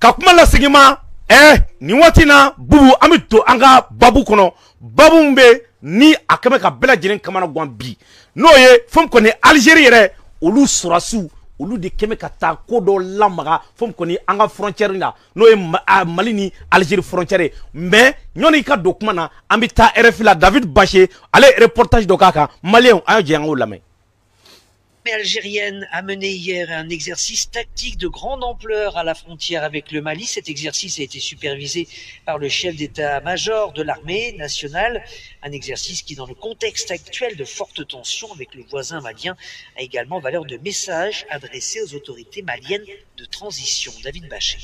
ka kuma la segima ni watina bubu ami to anga babu kono babu mbe ni akame ka bela jinen kamana gwan bi no ye fom ko ni Algérie yɛrɛ olu surasu olu de keme ka taa ko dɔ lamaga fom ko ni anga frontière na no ye Mali ni Algérie frontière mais ñoni ka do kuma na an bi taa RFI la David Baché ale reportage do kaka malien ayo je ngo lamay. L'armée algérienne a mené hier un exercice tactique de grande ampleur à la frontière avec le Mali. Cet exercice a été supervisé par le chef d'état-major de l'armée nationale. Un exercice qui, dans le contexte actuel de fortes tensions avec le voisin malien, a également valeur de message adressé aux autorités maliennes de transition. David Baché.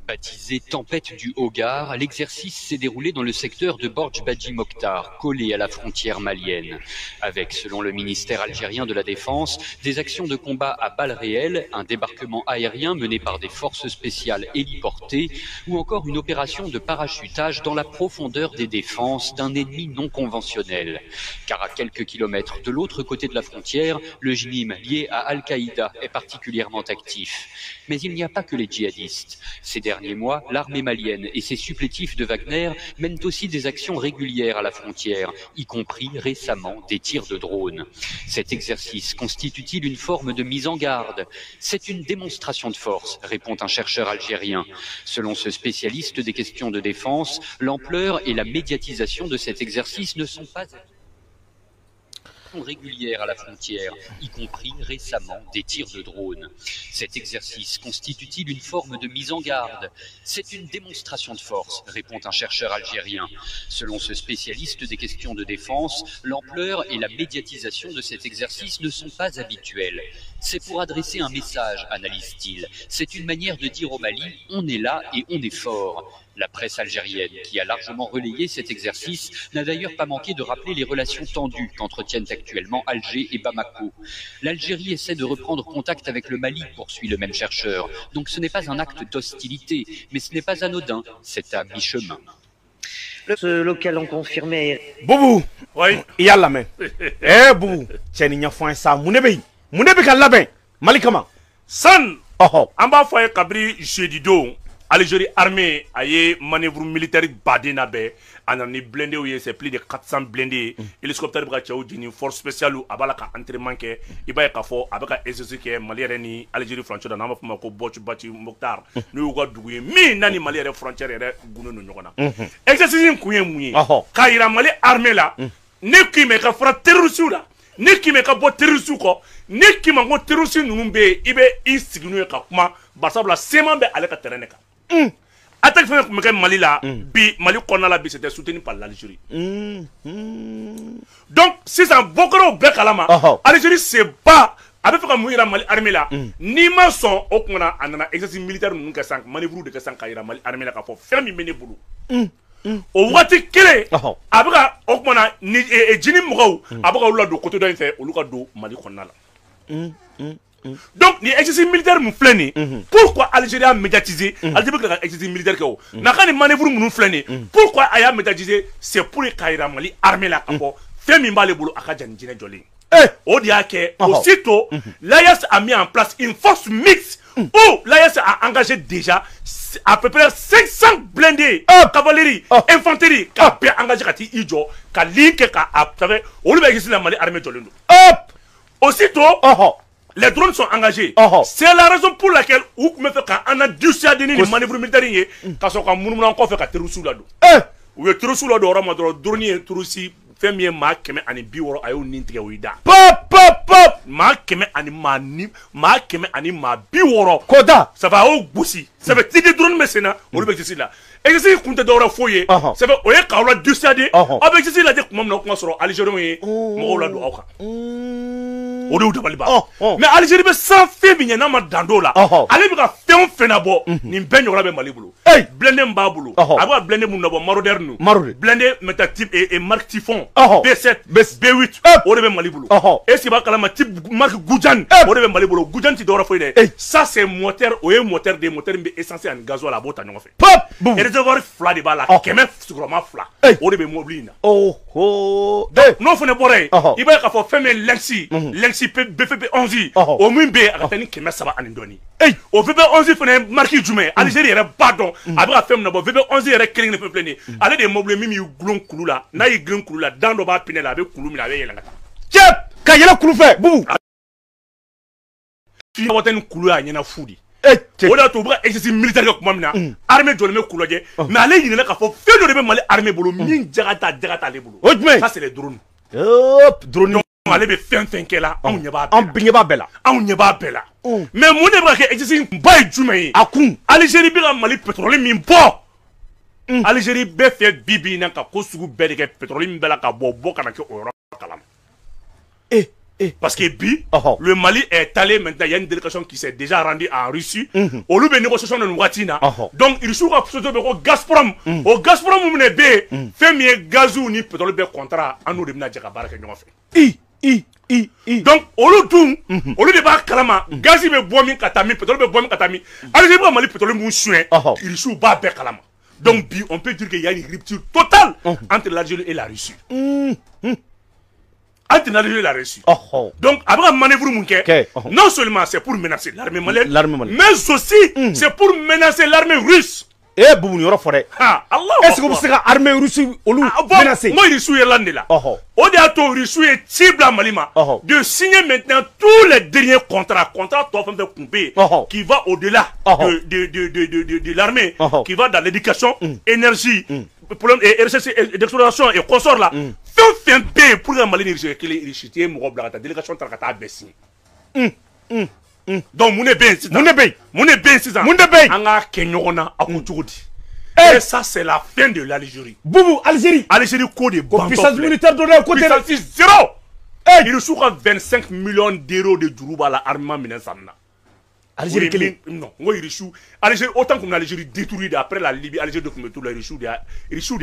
Baptisé Tempête du Hogar, l'exercice s'est déroulé dans le secteur de Borj Badji Mokhtar, collé à la frontière malienne, avec, selon le ministère algérien de la Défense, des actions de combat à balles réelles, un débarquement aérien mené par des forces spéciales héliportées, ou encore une opération de parachutage dans la profondeur des défenses d'un ennemi non conventionnel. Car à quelques kilomètres de l'autre côté de la frontière, le JNIM lié à Al-Qaïda est particulièrement actif. Mais il n'y a pas que les djihadistes. Ces derniers mois, l'armée malienne et ses supplétifs de Wagner mènent aussi des actions régulières à la frontière, y compris récemment des tirs de drones. Cet exercice constitue-t-il une forme de mise en garde? C'est une démonstration de force, répond un chercheur algérien. Selon ce spécialiste des questions de défense, l'ampleur et la médiatisation de cet exercice ne sont pas régulières à la frontière, y compris récemment des tirs de drones. Cet exercice constitue-t-il une forme de mise en garde? C'est une démonstration de force, répond un chercheur algérien. Selon ce spécialiste des questions de défense, l'ampleur et la médiatisation de cet exercice ne sont pas habituelles. C'est pour adresser un message, analyse-t-il. C'est une manière de dire au Mali, on est là et on est fort. La presse algérienne, qui a largement relayé cet exercice, n'a d'ailleurs pas manqué de rappeler les relations tendues qu'entretiennent actuellement Alger et Bamako. L'Algérie essaie de reprendre contact avec le Mali, poursuit le même chercheur. Donc ce n'est pas un acte d'hostilité, mais ce n'est pas anodin, c'est à mi-chemin. Ce local ont confirmé. Boubou, oui, il y a la main. Boubou, tiens, il y a un ça, Mounebe ka labin, Malikama. San, en bas foyer Kabri jeudi do. Algérie armée a eu manœuvre militaire badena be anani blindé ou c'est plus de 400 blindés hélicoptère brachaou d'une force spéciale ou abala ka entraînement ke iba ka fo abaka exercice ke Mali ni Algérie frontière na ma fuma ko Borj Badji Mokhtar ni ko duguye mi nani Mali frontière re gunu no nyona exercice ku yemui ka ira Mali armée la ne ki me ka fra terroriste la ne ki me ka bo terroriste ko ne ki ma go terroriste nunu be ibe isignu ka kuma basabla sema be ale ka terrain ka attaque fait que Mali là bi Mali qu'on a la bi c'était soutenu par l'Algérie donc si ça beaucoup au bec à la main Algérie c'est pas avec fait comme Mali armée là ni ma son au qu'on a un exercice militaire nous que 5 manœuvre de que 5 kaira Mali armée là faut faire mi mener boulot au wati kele avec au qu'on a ni jini mugau avec au là de côté d'un fait au luka do Mali qu'on a là donc les exercices militaires nous flânent pourquoi Algérie a médiatisé Algérie a exercice militaire que n'a pas de manœuvre nous flânent pourquoi elle a médiatisé c'est pour les Kaira Mali armée là pour faire mimba le boulot à Kadjanjine Jolin au dia que aussitôt l'AES a mis en place une force mixte où l'AES a engagé déjà à peu près 500 blindés cavalerie infanterie qui a bien engagé Kati Ijo qui ligne qui a fait au lieu de la Mali armée Jolin aussitôt les drones sont engagés. C'est la raison pour laquelle on me fait qu'on a dû se donner des manœuvres militaires parce qu'on a encore fait terre sous la dos. Ou le terre sous la dos, on a donné aussi fait mieux ma keme ani biworo ayo nintige wida. Pop ma keme ani ma biworo koda ça va au boussi. Ça veut dire drone messena on le fait là. Et si compte d'ora foyer ça veut oye ka wala dû se donner avec ceci là de comment on a sur Algérie mo la do awka. Mais Algérie be sans fait bien na ma dando là ale bi ka fait on fait na bo ni ben yora be Mali bulu blende mba bulu aba blende mu no bo maroder nu blende meta type et marque typhon B7 B8 o de be Mali bulu et si ba kala ma type marque Goudian o de be Mali bulu Goudian ti dora foy de ça c'est moteur o moteur des moteurs be essentiel en gasoil la bota no fait pop et réservoir fla de bala kemen sûrement fla o de be moblina non fone boré iba ka fo femme Lexi BFP 11 au moins be akatani kema saba anindoni au VP 11 fana marqué jumɛn Algérie yɛrɛ ba dɔn a bɛ ka fɛn min na bɔ VB 11 yɛrɛ kelen fɛn filɛ nin ye ale de ye mobile min y'i gulon kulu la n'a y'i gulon kulu la dan dɔ b'a pinɛ la a bɛ kulu minɛ a bɛ yɛlɛ ka taa cɛ ka yɛlɛ kulu fɛ bubu fii waati ni kulu y'a ɲɛna fu de o de y'a to u bɛ ka exercice militaire kɛ tuma min na armée jɔlen bɛ kulu lajɛ mais ale ɲinɛna k'a fɔ fɛn dɔ de bɛ Mali armée bolo min jaga t'ale bolo o jumɛn ça c'est les drones drone ale bɛ fɛn fɛn kɛ la anw ɲɛ b'a bɛɛ la anw ɲɛ b'a bɛɛ la mais mun de bɛ ka kɛ exercice ba ye jumɛn ye a kun Algérie bɛ ka Mali pétrole min bɔ Algérie bɛ fɛ bi in na ka ko sugu bɛɛ de kɛ pétrole min bɛ la ka bɔ ka na kɛ o yɔrɔ kalama parce que bi le Mali est allé maintenant il y a une délégation qui s'est déjà rendue en Russie olu bɛ négociation de waati na donc Russie ka société bɛ ko Gazprom o Gazprom mun de bɛ yen fɛn min ye gaziw ni pétrole bɛ contrat an n'o de bɛna jɛ ka baara kɛ ɲɔgɔn fɛ donc olu dun olu de b'a kalama gazi bɛ bɔ min ka taa min pétrole bɛ bɔ min ka taa min Algérie bɛ Mali pétrole mun suɲɛ Russie b'a bɛɛ kalama donc bi on peut dire qu'il y a une rupture totale entre l'Algérie et la Russie entre l'Algérie et la Russie donc avec un manœuvre non seulement c'est pour menacer l'armée malienne mais aussi c'est pour menacer l'armée russe bubu ni yɔrɔ fɔ dɛ est-ce que u bɛ se ka armée russe olu menacer moi Russie ye lan de la o de y'a to Russie ye ci bila Mali ma de signer maintenant tous les derniers contrats tɔ fɛn fɛn kun bɛ yen qui va au-delà de l'armée qui va dans l'éducation énergie problème et recherche d'exploration et consort là fɛn bɛ yen pour que Mali ni Russie kelen Russie tɛ mɔgɔ bila ka taa délégation ta ka taa bɛɛ signer donc mun de bɛ yen sisan an k'a kɛ ɲɔgɔn na a kun cogo di et ça c'est la fin de l'Algérie bubu Algérie ko de ban puissance militaire dɔ de côté puissance zéro Russie ka 25 millions d'euros de juru b'a la armement minɛn sanni na Algérie kelen non ngo Russie Algérie autant que l'Algérie détruite après la Libye Algérie de kun bɛ tout la Russie de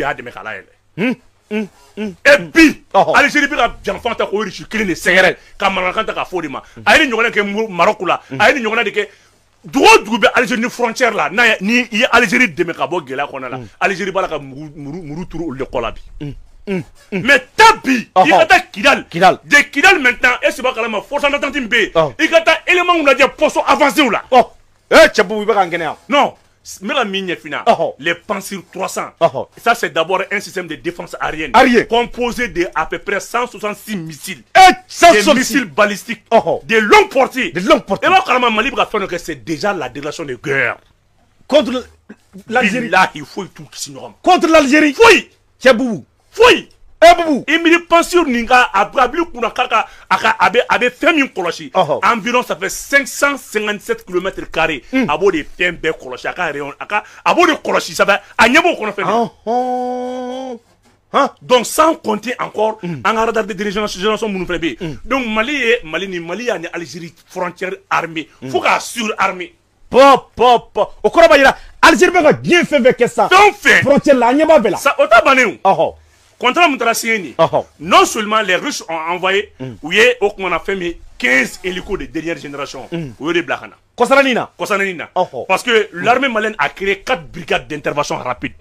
y'a dɛmɛ k'a la yɛlɛ et puis Algérie bɛ ka janfan ta k'o Russie kelen de sɛgɛrɛ ka Marakakan ta k'a fɔ o de ma a ye nin ɲɔgɔnna kɛ Maroc la a ye nin ɲɔgɔnna de kɛ dugu o dugu bɛ Algérie ni frontière la ni i ye Algérie dɛmɛ ka bɔ gɛlɛya kɔnɔna la Algérie b'a la ka muru turu olu de kɔ la bi mais tabi i ka taa Kidal de Kidal maintenant e seba kalama force d'attente min bɛ yen i ka taa élément lajɛ poste avancé la cɛ bubu i bɛ ka n kɛnɛya non les Pansir 300 ça c'est d'abord un système de défense aérienne composé de à peu près 166 missiles des missiles balistiques de longue portée et là carrément Mali va faire que c'est déjà la déclaration de guerre contre l'Algérie là il faut tout signer contre l'Algérie oui cɛ bubu oui bubu Emily Pansir ninga ababli kuna kaka abe fɛn min kɔlɔsi environ ça fait 557 km². Abo de fɛn bɛɛ kɔlɔsi a ka rayon abo de kɔlɔsi ça fait a ɲɛ b'o kɔnɔ fɛn donc sans compter encore an ka radar de génération minnu fɛnɛ bɛ yen donc Mali y'a ni Algérie frontière armée fo k'a surarmée o kɔrɔ b'a jira Algérie bɛ ka diɲɛ fɛn fɛn kɛ sisan frontière la a ɲɛ b'a bɛɛ la o t'a bannen o contrat mun taara signé non seulement les Russes ont envoyé u ye o kumana fɛn min 15 hélicos de dernière génération u y'o de bila ka na Kɔsanani na parce que l'armée malienne a créé 4 brigades d'intervention rapide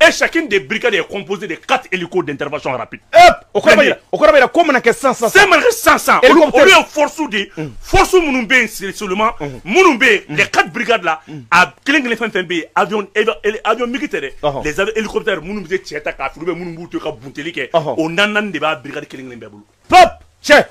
et chacune des brigades est composée de 4 hélicos d'intervention rapide o kɔrɔ b'a jira ko mana kɛ sisan olu ye force minnu bɛ yen seulement minnu bɛ yen les 4 brigades là a kelen fɛn fɛn bɛ yen avion militaire les hélicoptères minnu bɛ se cɛ ta k'a fili minnu b'u to ka bunteli kɛ o naani de b'a brigade kelen bɛɛ bolo cɛ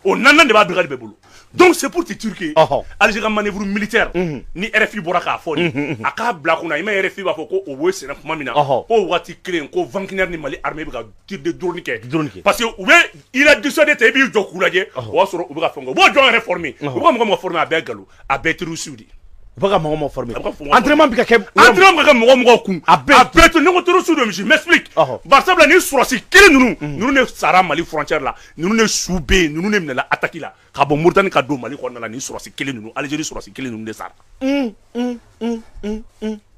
o naani de b'a brigade bɛɛ bolo donc c'est pour te dire que Algérie ka manœuvre militaire ni RFI bɔra k'a fɔ ni a k'a bila kunna i ma RFI b'a fɔ ko o b'o senna tuma min na ko waati kelen ko Wagner ni Mali armée bɛ ka tir de drone kɛ parce que u bɛ il a dissuadé ta i b'i jɔ k'u lajɛ o y'a sɔrɔ u bɛ ka fɛn kɛ u b'o jɔn yɛrɛ former u bɛ ka mɔgɔ former a bɛɛ galon a bɛɛ tɛ Russiw de ye u bɛ ka mɔgɔ former entraînement bɛ ka kɛ mɔgɔ kun a bɛɛ to ne ko Russiw de misi m'explique barisabula ni sɔrɔsi kelen ninnu ne sara Mali frontière la ninnu ne su bɛ yen ninnu ne minɛla attaque la ka bɔ Mauritanie ka don Mali kɔnɔna la ni sɔrɔsi kelen ninnu Algérie sɔrɔsi kelen ninnu de sara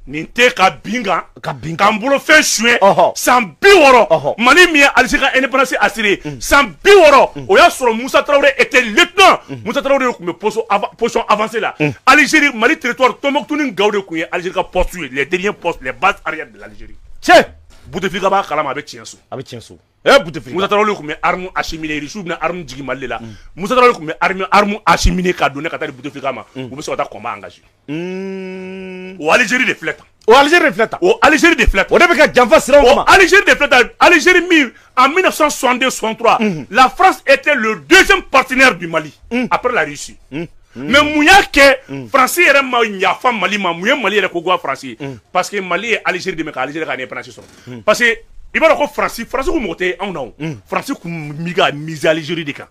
nin tɛ ka bin kan k'an bolo fɛn suɲɛ san 60 Mali min ye Algérie ka indépendance assurée san 60 o y'a sɔrɔ Moussa Traoré était lieutenant Moussa Traoré de tun bɛ position avancée la Algérie Mali territoire Tombouctou ni Gao de tun ye Algérie ka poste les derniers postes les bases arrière de l'Algérie Bouteflika b'a kalama a bɛ tiɲɛ so Moussa Traoré kun bɛ arme acheminé Irisiw bɛna arme jigin Mali de la Moussa Traoré kun bɛ arme acheminé k'a donner ka taa di Bouteflika ma u bɛ se ka taa combat engagé o Algérie de filɛ tan o Algérie de filɛ tan o Algérie de filɛ tan o de bɛ ka janfa siraw kama o Algérie de filɛ tan Algérie min en 1962-63 la France était le deuxième partenaire du Mali après la Russie mais mun y'a kɛ Faransi yɛrɛ ma yafa Mali ma mun ye Mali yɛrɛ ko goya Faransi parce que Mali ye Algérie dɛmɛ ka Algérie ka indépendance sɔrɔ parce que i b'a dɔn ko Faransi kun mɔgɔ tɛ anw na o Faransi kun mi ka miser Algérie de kan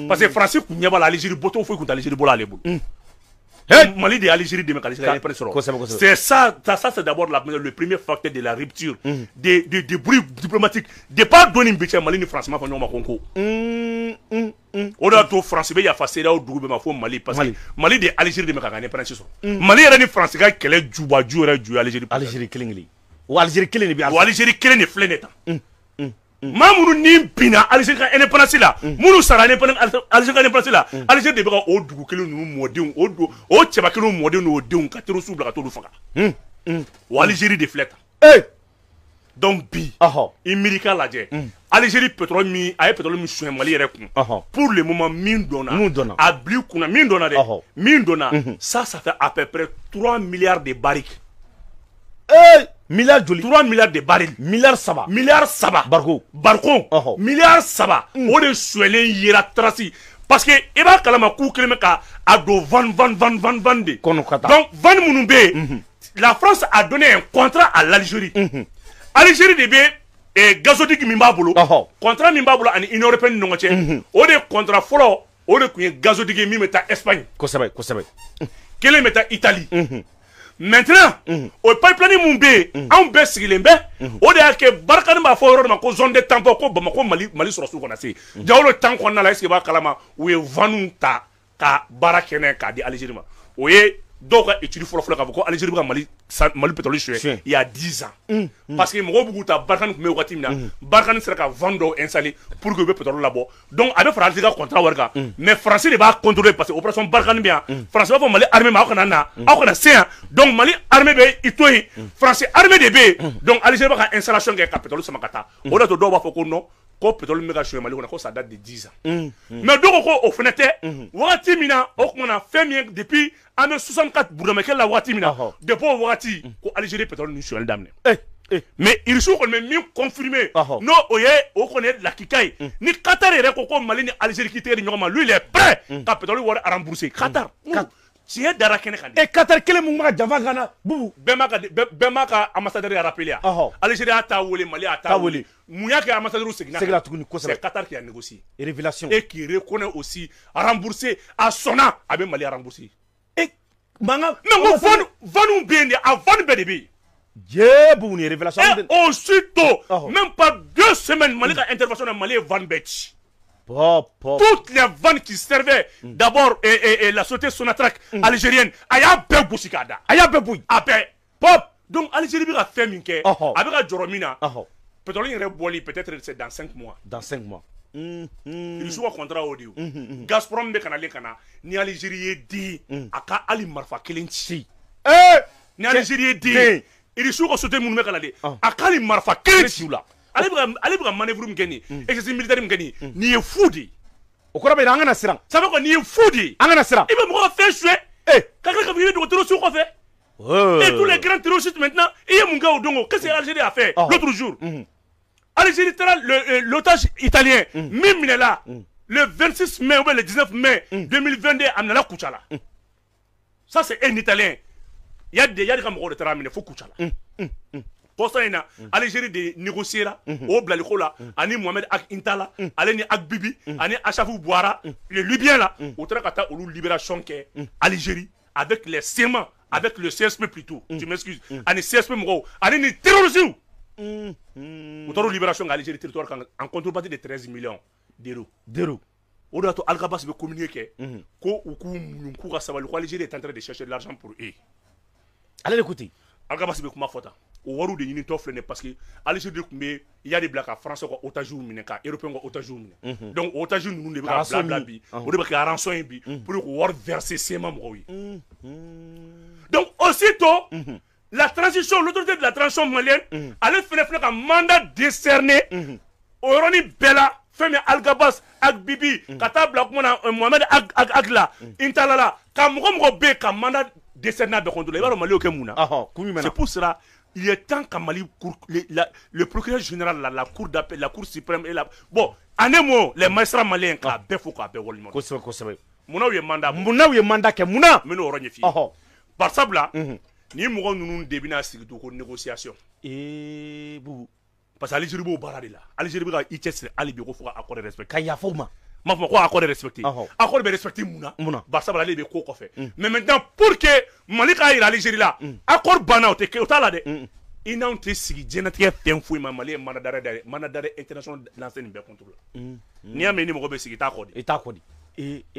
parce que Faransi kun ɲɛ b'a la Algérie bɔtɔ foyi kun tɛ Algérie bolo ale bolo Mali de Algérie dɛmɛ ka Algérie ka indépendance sɔrɔ c'est ça c'est d'abord le premier facteur de la rupture des bruits diplomatiques de pas donner bi cɛ Mali ni France ma fɔ ɲɔgɔn ma ko n ko o de y'a to France bɛ yafa CEDEAO dugu bɛɛ ma fo Mali parce que Mali de Algérie dɛmɛ ka indépendance sɔrɔ Mali yɛrɛ ni France ka kɛlɛ jubaju yɛrɛ ju Algérie kelen kelen o Algérie kelen de bɛ o Algérie kelen de filɛ ne tan maa minnu ni binna Algérie ka indépendance la minnu sara Algérie ka indépendance la Algérie de bɛ ka o dugu kelen ninnu mɔdenw o cɛba kelen mɔdenw n'o denw ka terroriste bila ka t'olu faga o Algérie de filɛ tan donc bi i miiri k'a lajɛ Algérie pétrole min a ye pétrole min soɲɛ Mali yɛrɛ kun pour le moment min donna a bil'i kunna min donna dɛ min donna ça fait à peu près 3 milliards de barriques milliards joli 3 milliards de barils milliards saba barko milliards saba o de suɛlen yera traci parce que i b'a kalama k'u kelen bɛ ka a don van de donc van minnu bɛ yen la France a donné un contrat à l'Algérie Algérie de bɛ gazoduc min b'a bolo contrat min b'a bolo ani Union européenne ni ɲɔgɔn cɛ o de contrat fɔlɔ o de tun ye gazoduc ye min bɛ taa Espagne kosɛbɛ kelen bɛ taa Italie maintenant o pipeline mun bɛ yen anw bɛɛ sigilen bɛ o de y'a kɛ Barkhane b'a fɔ yɔrɔ dɔ ma ko zone de tampon ko Bamako Mali sɔrɔsiw kana se Diawolo temps kɔnɔna la est-ce que b'a kalama u ye vanw ta ka baara kɛnɛ k'a di Algérie ma o ye dɔw ka étude fɔlɔ k'a fɔ ko Algérie bɛ ka Mali pétrole suɲɛ il y a 10 ans parce que mɔgɔw b'u ta Barkhane tun bɛ wagati min na Barkhane sera ka van dɔw installer pour que u bɛ pétrole labɔ donc a bɛ fara Algérie ka contrat wari kan mais France de b'a contrôler parce que opération Barkhane bɛ yan France b'a fɔ Mali armée ma aw kana na aw kana se yan donc Mali armée bɛ i to yen France armée de bɛ yen donc Algérie b'a ka installation kɛ ka pétrole sama ka taa o de y'a to dɔw b'a fɔ ko non ko pétrole bɛ ka suɲɛ Mali kɔnɔ ko ça date de 10 ans mais dɔw ko o fana tɛ wagati min na o tuma na fɛn min ye depuis an bɛ 64 Burama la wagati min na depuis o wagati ko Algérie pétrole ni suɲɛli daminɛ mais Irisiw kɔni bɛ min confirmer n'o o ye o kɔni ye lakika ye ni Qatar yɛrɛ ko Mali ni Algérie k'i tɛgɛ di ɲɔgɔn ma lui il est prêt ka pétrole wari rembourser Qatar tiɲɛ dara kɛnɛ kan de Qatar kelen mun bɛ ka janfa kan na bubu bɛɛ m'a ka ambassadeur y'a rappelé yan Algérie y'a ta wele Mali y'a ta wele mun y'a kɛ ambassadeur seginna tuguni kosɛbɛ c'est Qatar qui a négocié révélation et qui reconnaît aussi rembourser a sɔnna a bɛ Mali rembourser mankan mais ko vanu bɛ yen de a vanu bɛɛ de bɛ yen Dieu bubu ni révélation aussitôt même pas 2 semaines Mali ka intervention na Mali ye van bɛɛ ci toutes les vannes qui servaient d'abord la société Sonatrach algérienne a y'a bɛɛ gosi k'a da a y'a bɛɛ boyi a bɛɛ pop donc Algérie bɛ ka fɛn min kɛ a bɛ ka jɔrɔ min na pétrole yɛrɛ bɔli peut-être c'est dans 5 mois Irisiw ka contrat o de ye Gazprom bɛ ka nalen ka na ni Algérie ye di a ka hali marifa kelen ci ni Algérie ye di Irisiw ka société minnu bɛ ka nalen a ka hali marifa kelen ci u la ale bɛ ka manœuvre min kɛ nin ye exercice militaire min kɛ nin ye nin ye fu de ye o kɔrɔ bɛ an kana siran ça veut dire nin ye fu de ye an kana siran i bɛ mɔgɔ ka fɛn suɲɛ ka tila ka fɔ i bɛ dogo terroriste kɔfɛ et tous les grands terroristes maintenant i ye mun kɛ o don qu'est-ce que Algérie a fait l'autre jour Algérie taara l'otage italien min minɛla le 26 mai ou bien le 19 mai 2022 a minɛla Kucala ça c'est un italien il y a des ka mɔgɔw de taara minɛ fo Kucala kɔsa in na Algérie de négociera o bilali ko la ani Mohamed Ak Intala ale ni Ak Bibi ani Achafu Bouara les Libyens là o taara ka taa olu libération kɛ Algérie avec les serments avec le CSP plutôt tu m'excuses ani CSP mɔgɔw ani ni terroristes o taara libération kɛ Algérie territoire kan en contrepartie de 13 millions d'euros o de y'a to Al-Gabas bɛ communiquer kɛ ko u k'u muɲu k'u ka sabali ko Algérie est en train de chercher de l'argent pour eux ale de ko ten Al-Gabas bɛ kuma fɔ tan o wariw de ɲinitɔ filɛ nin ye parce que Algérie de tun bɛ i y'a de bila ka France ka otages minɛ ka Européens ka otages minɛ donc otages ninnu de bɛ ka bila bi o de bɛ kɛ rançon ye bi pour que wari verser sema mɔgɔw ye donc aussitôt la transition l'autorité de la transition malienne ale fana ka mandat décerné o yɔrɔnin bɛɛ la fɛn min Algabas ak Bibi ka taa bila kuma na Mohamed ak la Intalala ka mɔgɔ bɛ ka mandat décennal bɛɛ contrôler i b'a dɔn Mali y'o kɛ mun na c'est pour cela il est temps que Mali le procureur général la cour d'appel la cour suprême et la bon en un mot les magistrats maliens k'a bɛɛ fo k'a bɛɛ waleɲuman dɔn kosɛbɛ munna u ye mandat kɛ munna n bɛ n'o yɔrɔ ɲɛf'i ye par sabula ni mɔgɔ ninnu de bɛna sigi to ko négociation bubu parce que Algérie b'o baara de la Algérie bɛ ka i cɛsiri hali bi ko fo ka accord respecté ka yafa u ma m'a fɔ ko accord respecté accord bɛ respecté mun par sabula ale bɛ ko kɔfɛ mais maintenant pour que Mali k'a yira Algérie la accord banna o t'a la dɛ i n'anw tɛ sigi diɲɛlatigɛ fɛn foyi ma Mali ye mandat d'arrêt international lancé nin bɛɛ contre la n'i y'a mɛn ni mɔgɔ bɛ sigi i t'a kɔ di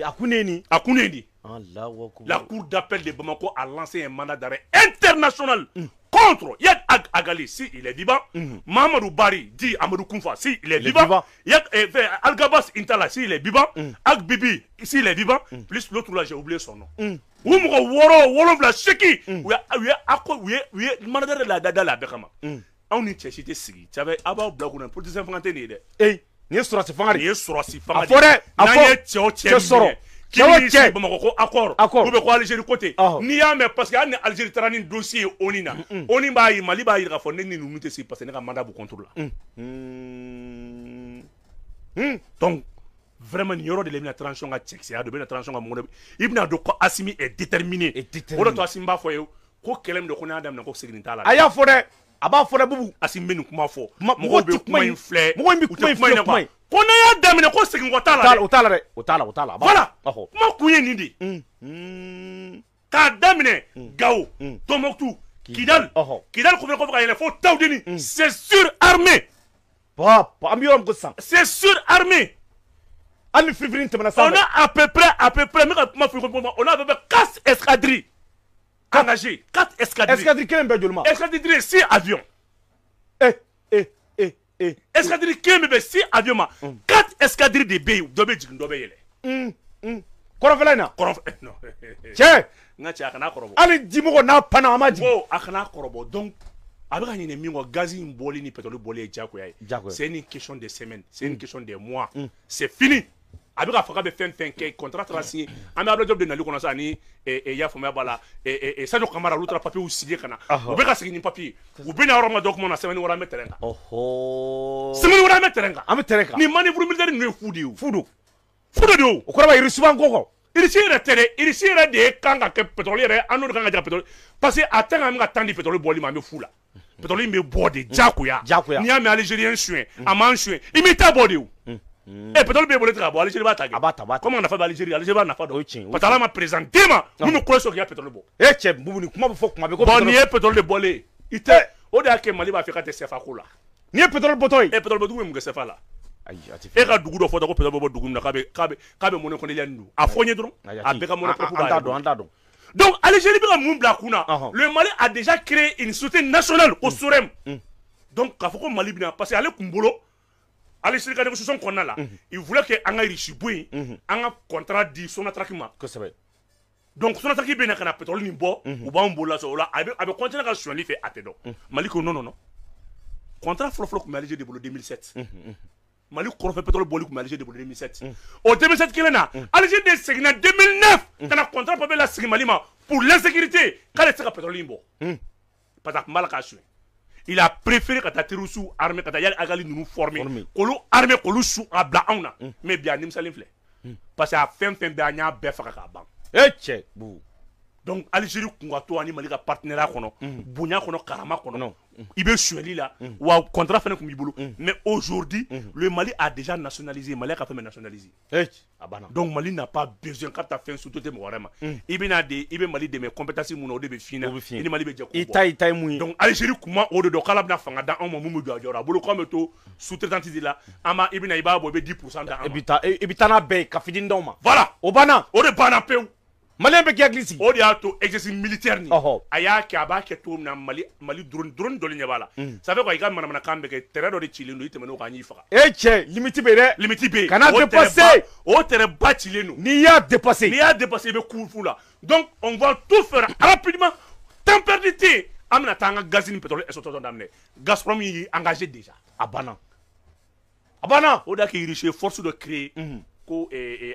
a kun ne ni la cour d'appel de Bamako a lancé un mandat d'arrêt international contre Yad Agali si il est vivant, Mahamadou Bari dit Amadou Kounfa si il est vivant, Yad Algabas Intala si il est vivant, Ak Bibi si il est vivant, plus l'autre là j'ai oublié son nom. Ou Woro Wolofla Cheki, où il y a mandat d'arrêt la dada la Bekama. On y cherchait Sigi, tu avais Abba Blagouna pour des enfants tenir. Eh, ni sura si fangari. Ni sura si fangari. Afore, afore. Soro. Kini si Bamako ko accord. Ou be ko Algérie côté. Ni ya mais parce que an Algérie tara ni dossier oni na. Oni ba yi Mali ba yi ka fo ne ni nu te si parce que ne ka mandat bu contrôle la. Donc vraiment ni yoro de l'éliminer transition ka check c'est a de bien transition ka mo ibna do ko Assimi est déterminé. O de to Assimi ba fo yo ko kelem de ko na adam na ko segin ta la. Aya fo de aba fo de bubu Assimi be nu kuma fo. Mo be kuma in flé. Mo be kuma in flé. Ko na ya damine ko segin ko ta la. O ta la. Voilà. Ma kuye ni di. Ka damine Gao, Tombouctou, Kidal ko ko ka yele fo tawdeni. C'est surarmé. C'est surarmé. On a à peu près, on a à peu près 4 escadrilles engagées. 4 escadrilles. Escadrilles 6 avions. Escadrilles 6 avions. 4 escadrilles de Béou. Non. Tiens. Allez, dis-moi, n'a pas d'amaji. Oh, akana korobo. Donc, avec un ennemi, gaz, boli, ni pétrole, boli, c'est une question de semaines, c'est une question de mois. C'est fini. Avec un faka de fin, contrat signé. On a le job de Nali Konasani et Yafoma Bala et Sadio Kamara, l'autre papier ou signé Kana. Ou bien signer un papier. Ou bien avoir un document à semaine ou à mettre un. Oh. Semaine ou à mettre un. Ni manœuvre militaire ne foudou. Foudou. Au quoi il reçoit encore. Il y a des kangas pétroliers, un autre kanga pétrolier. Parce que à terre, on a tant de pétrole bois, il m'a mis fou là. Pétrolier me boit de Djakouya. Ni a mis Algérien chouin, a man chouin. Il m'est abordé où? Eh, pétrole be bolé travail, Algérie va taguer. Comment on a fait Algérie? Algérie n'a pas de. Parce que là, m'a présenté, nous nous croyons qu'il y a pétrole bois. Eh, tiens, vous comment faut qu'on m'avait compris? Bon, ni pétrole de bolé. Il était, au delà que Mali va faire des CFA là. Ni pétrole botoy. Eh, pétrole botoy, me CFA là. E ka dugu dɔ fɔ ko pétrole bɔ dugu min na k'a bɛ monnaie coloniale don a fɔ n ye dɔrɔn a bɛɛ ka monnaie propre b'a yɛrɛ donc Algérie bɛ ka mun bila kun na le Mali a déjà créé une société nationale au SOREM donc k'a fɔ ko Mali bɛna parce que ale kun bolo Algérie ka négociation kɔnɔna la il voulait que an ka Russie bɔ yen an ka contrat di Sonatrach ma kosɛbɛ donc Sonatrach bɛ na ka na pétrole nin bɔ u b'an bolo la so o la a bɛ continuer ka sonyali fɛ a tɛ dɔn Mali ko non contrat fɔlɔ kun bɛ Algérie de bolo 2007 Mali kɔrɔfɛ pétrole boli kun bɛ Algérie de bolo 2007 au 2007 kelen na Algérie de seginna 2009 ka na contrat papier la sigi Mali ma pour l'insécurité k'ale tɛ se ka pétrole in bɔ parce que a kun b'a la k'a suɲɛ il a préféré ka taa terroristes armés ka taa Yadi Agali ninnu former k'olu armé k'olu su a bila anw na mais bi a nimisalen filɛ parce que a fɛn fɛn bɛ an y'a bɛɛ faga k'a ban cɛ donc Algérie kun ka to ani Mali ka partenariat kɔnɔ bonya kɔnɔ karama kɔnɔ i bɛ suɲɛli la wa contrat fɛnɛ kun b'i bolo mais aujourd'hui le Mali a déjà nationalisé Mali ka fɛn bɛ nationalisé donc Mali n'a pas besoin k'a bɛ taa fɛn sous-traiter mɔgɔ wɛrɛ ma i bɛ Mali dɛmɛ compétence mun na o de bɛ f'i ɲɛna i ni Mali bɛ jɛ k'o bɔ i ta ye mun ye donc Algérie kun ma o de dɔn k'ala bɛna fanga da anw ma mun bɛ jɔ a jɔyɔrɔ a bolo k'an bɛ to sous-traitance de la an b'a i b'a bɔ i bɛ 10% da an ma i bɛ taa n'a bɛɛ ye ka fitini d'aw ma voilà o banna o de banna pewu Malien bɛ k'i sigi o de y'a to exercice militaire ni a y'a kɛ a b'a kɛ cogo min na Mali drone dɔ ɲɛ b'a la ça fait quoi i ka manamanakan bɛ kɛ terrain dɔ de cilen don i tɛmɛn'o kan an y'i faga cɛ limite bɛ yen dɛ limite bɛ yen kana dépasser o terrain ba cilen don n'i y'a dépasser i bɛ coup fu la donc on va tout faire rapidement temps perdu tɛ an bɛna taa an ka gaz ni pétrole exploitation daminɛ Gazprom y'i engagé déjà a banna Abana. O da ki riche force de créer ko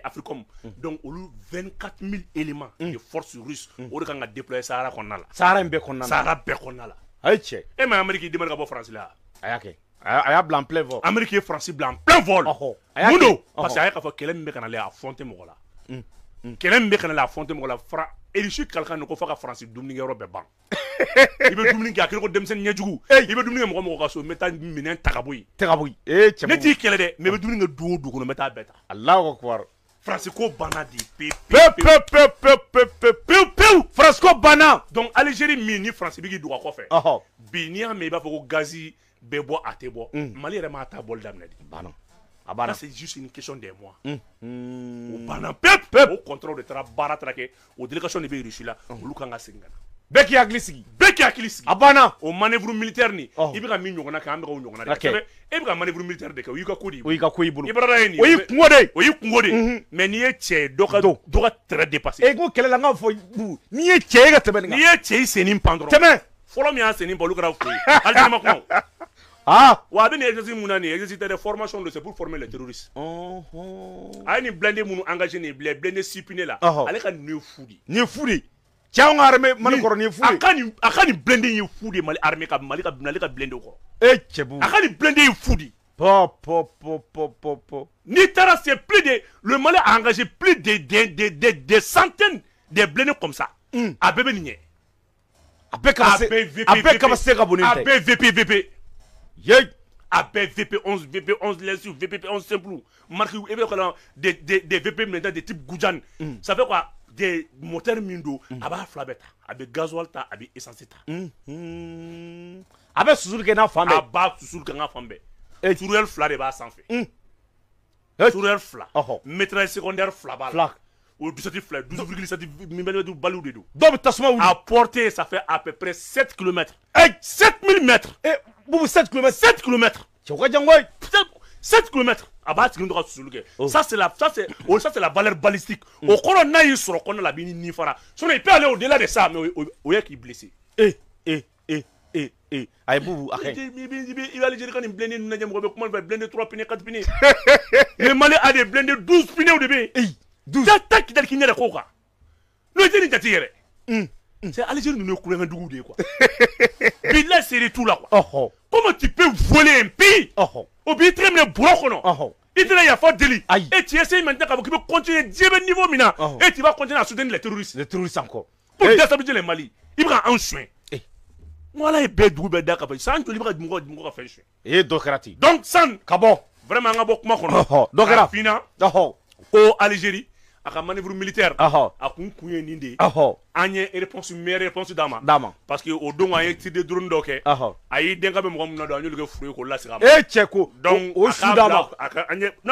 Africom. Donc olu 24 000 éléments de force russe o de kan ka déployer Sahara kɔnɔna la. Sahara in bɛɛ kɔnɔna la. Sahara bɛɛ kɔnɔna la. Ayi cɛ. E ma Amérique demande ka bɔ France la. A y'a kɛ. A y'a bila en plein vol. Amérique ye France bila en plein vol. Mun don parce que a ye k'a fɔ kɛlɛ min bɛ ka na ale a fɔnte mɔgɔ la. Kɛlɛ min bɛ ka na ale a fɔnte mɔgɔ la fara Russie kalikan ko fɔ ka France dumunikɛyɔrɔ bɛɛ ban. I bɛ dumuni kɛ a kɛra ko denmisɛnnin ɲɛjugu. I bɛ dumuni kɛ mɔgɔ ka so n bɛ taa minɛn ta ka bɔ yen. Ta ka bɔ yen. Cɛ ne t'i kɛlɛ dɛ mais i bɛ dumuni kɛ du o du kɔnɔ n bɛ taa bɛɛ ta. Alahu akbar. France ko banna de pewu. France ko banna. Donc Algérie min ni France bɛ k'i dogo a kɔfɛ. Bi n'i y'a mɛn i b'a fɔ ko gazi bɛ bɔ a tɛ bɔ. Mali yɛrɛ m'a ta bɔli daminɛ de. Banna. Là, c'est juste une question des mois. Pendant peu, au contrôle de baara taara kɛ o délégation de bɛ Russie la olu kan ka segin ka na. Bɛɛ k'i hakili sigi. Bɛɛ k'i hakili sigi. A banna. O manœuvre militaire ni i bɛ ka min ɲɔgɔnna kɛ an bɛ ka o ɲɔgɔnna de kɛ. E bɛ ka manœuvre militaire de kɛ o y'i ka ko de ye. O y'i ka ko y'i bolo. I bɔra ye nin ye. O y'i kungo de ye. O y'i kungo de. Mais n'i ye cɛ ye dɔ ka tɛrɛ dépasser. E ko kɛlɛ la n k'a fɔ n'i ye cɛ ye ka tɛmɛ nin kan. N'i ye cɛ i senni pan dɔrɔn. Tɛmɛ. Fɔlɔ min y'a senni pan olu kɛra fo ye. Algérie ma kuma o. Wa a bɛ nin exercice mun na nin exercice tɛ dɛ formation de c'est pour former les terroristes. A ye nin blindé minnu engagé nin blindé sipiné la. Ale ka nin ye fu de. Nin ye fu de. Cɛ anw ka armée Mali kɔrɔ nin ye fu de. A ka nin blindé ye fu de Mali armée ka Mali ka blindé kɔrɔ. E cɛ bu. A ka nin blindé ye fu de. N'i taara c'est plus de le Mali a engagé plus de centaines de blindés comme ça. A bɛɛ bɛ nin ɲɛ. A bɛɛ capacité ka bon ni tɛ. A bɛɛ VP. Yey a bɛɛ VP11 VP11 lessive VP11 simple marque et des VP maintenant de type Goujan. Ça fait quoi des moteurs min do a b'a fila bɛɛ ta a bɛ gasoil ta a bɛ essence ta. A bɛ susuli kɛ n'a fan bɛɛ. A b'a susuli kɛ n'a fan bɛɛ. Tourelle fila de b'a sanfɛ. Tourelle fila. Maîtresse secondaire fila b'a la. O 17 fila 12,7 mm baliw de don. Dɔw bɛ tasuma wuli. A portée ça fait à peu près 7 km. 7000 mètres. Boubou 7 km. 7 km. Tu vois, 7 km. Ah bah, tu dois se ça, c'est la valeur balistique. Au corona, il sera qu'on a la bini ni fara. Il peut aller au-delà de ça, mais il y a qui est blessé. Aïe, boubou, il va aller dire qu'on est blindé, comment il va blinder 3 pneus, 4 pneus. Le Mali a des blindés 12 pneus au début. 12. T'as qui n'est pas quoi. Nous étions c'est Algérie nous coulons un doux quoi. Mais là c'est tout là quoi. Comment tu peux voler un pays? Au bien très bien broco. Il y a pas de délit. Et tu essaies maintenant qu'il peut continuer 10 niveau mina. Et tu vas continuer à soutenir les terroristes. Les terroristes encore. Pour déstabiliser le Mali. Il prend un soin. Voilà il bête doux bête d'accord. Sans que libérer du monde faire soin. Et docrati. Donc sans kabo. Vraiment un bon comment. Donc fina. Au Algérie. A ka manœuvre militaire a kun ye nin de ye an ye meilleure réponse d'a ma parce que o don an ye tir de drone dɔ kɛ a y'i den ka bɛ mɔgɔ min na don an y'olu kɛ furu ye k'o lasegin a ma cɛ ko donc o su d'a ma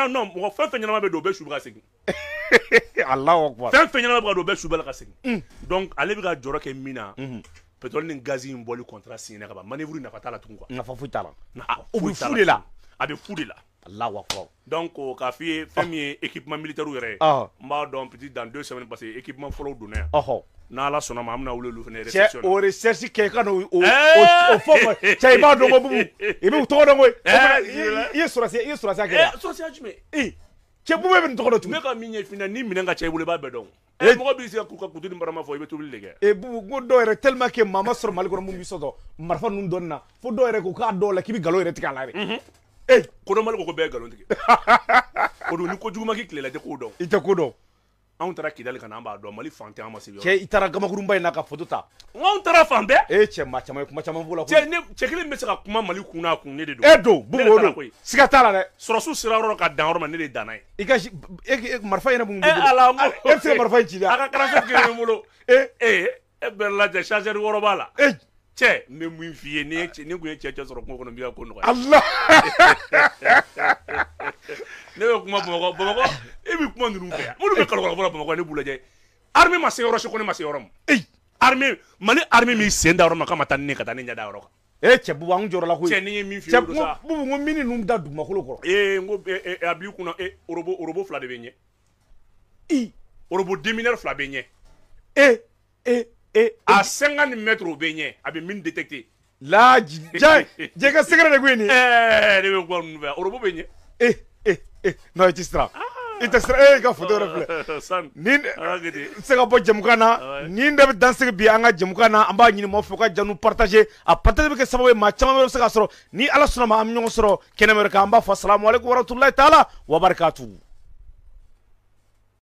non mɔgɔ fɛn fɛn ɲɛnama bɛ don o bɛɛ su bɛ ka segin Alahu akbar fɛn fɛn ɲɛnama bɛ ka don o bɛɛ su bɛ ka segin donc ale bɛ ka jɔyɔrɔ kɛ min na pétrole ni gaz in bɔli contrat signé ka ban manœuvre nafa t'a la tugun quoi nafa foyi t'a la o bɛ fu de la a bɛ fu de la Allahu akbar. Donc k'a f'i ye fɛn min ye équipement militaire yɛrɛ ye n b'a dɔn peut-être dans 2 semaines parce que équipement fɔlɔw donna yan n'Ala sɔnna ma an bɛna wuli olu fana réception cɛ o recherche kɛ ka n'o fɔ ma cɛ i b'a dɔn ko bubu i b'u tɔgɔ dɔn ko i ye sɔrɔsiya kɛ sɔrɔsiya jumɛn cɛ bubu bɛ nin tɔgɔ dɔn tugun ne ka min ye fina ni minɛn ka cɛ i bolo i b'a bɛɛ dɔn mɔgɔ b'i se ka kutu ni barama fɔ i bɛ tobili de kɛ bubu ko dɔw yɛrɛ tellement que maa ma sɔrɔ Mali kɔnɔ mun b'i sɔsɔ marifa ninnu dɔnni na fo dɔw yɛrɛ ko k'a dɔw la k'i bɛ nkalon yɛrɛ tigɛ a la yɛrɛ kodɔnbali ko bɛɛ ye nkalon tigɛ o don ni kojugu ma k'i tilela i tɛ ko dɔn i tɛ ko dɔn anw taara Kidali ka na an b'a dɔn Mali fan tɛ an ma se yɔrɔ cɛ i taara gabakurunba in na ka photo ta anw taara fan bɛɛ cɛ maa caman ye kuma caman fɔ la cɛ kelen bɛ se ka kuma Mali kun n'a kun ne de don don bubu o don siga t'a la dɛ sɔrɔsiw sera yɔrɔ ka dan yɔrɔ ma ne de danna ye i ka marifa yɛrɛ mun b'i bolo ala e bɛ se ka marifa in ci dɛ a ka kalansen kelen bɛ n bolo e bɛɛ lajɛ chargeur wɔɔrɔ b'a la cɛ n bɛ mun f'i ye ni kun ye cɛ sɔrɔ kungo kɔnɔ n b'i ka ko nɔgɔya Allah ne bɛ kuma Bamakɔ e bɛ kuma ninnu fɛ yan minnu bɛ kalokɔrɔ fɔlɔ Bamakɔ ne b'u lajɛ armée ma se yɔrɔ si ko ne ma se yɔrɔ min armée Mali armée min sen da yɔrɔ ma k'a ma taa ni ne ka taa ne ɲɛ da yɔrɔ kan cɛ bubu an jɔrɔ la koyi cɛ ni ye min f'i ye o sa bubu n ko mini ninnu da dugumakolo kɔrɔ n ko a b'i kunna orobo fila de bɛ ɲɛ orobo démineur fila bɛ ɲɛ à 50 mètres au beignet, avec mine détectée. Là, j'ai que secret de Gwini. Ne veux pas nous faire. Au robot beignet. non i tɛ siran i tɛ siran ka photo yɛrɛ filɛ ni se ka bɔ jamukan na ni de bɛ dansigi bi an ka jamukan na an b'a ɲini mɔgɔw fɛ u ka janu partager a partager bɛ kɛ sababu ye maa caman bɛ se ka sɔrɔ ni ala sɔnna ma an bɛ ɲɔgɔn sɔrɔ kɛnɛ wɛrɛ kan an b'a fɔ assalamu alaikum warahmatulahi taala wa barakatuhu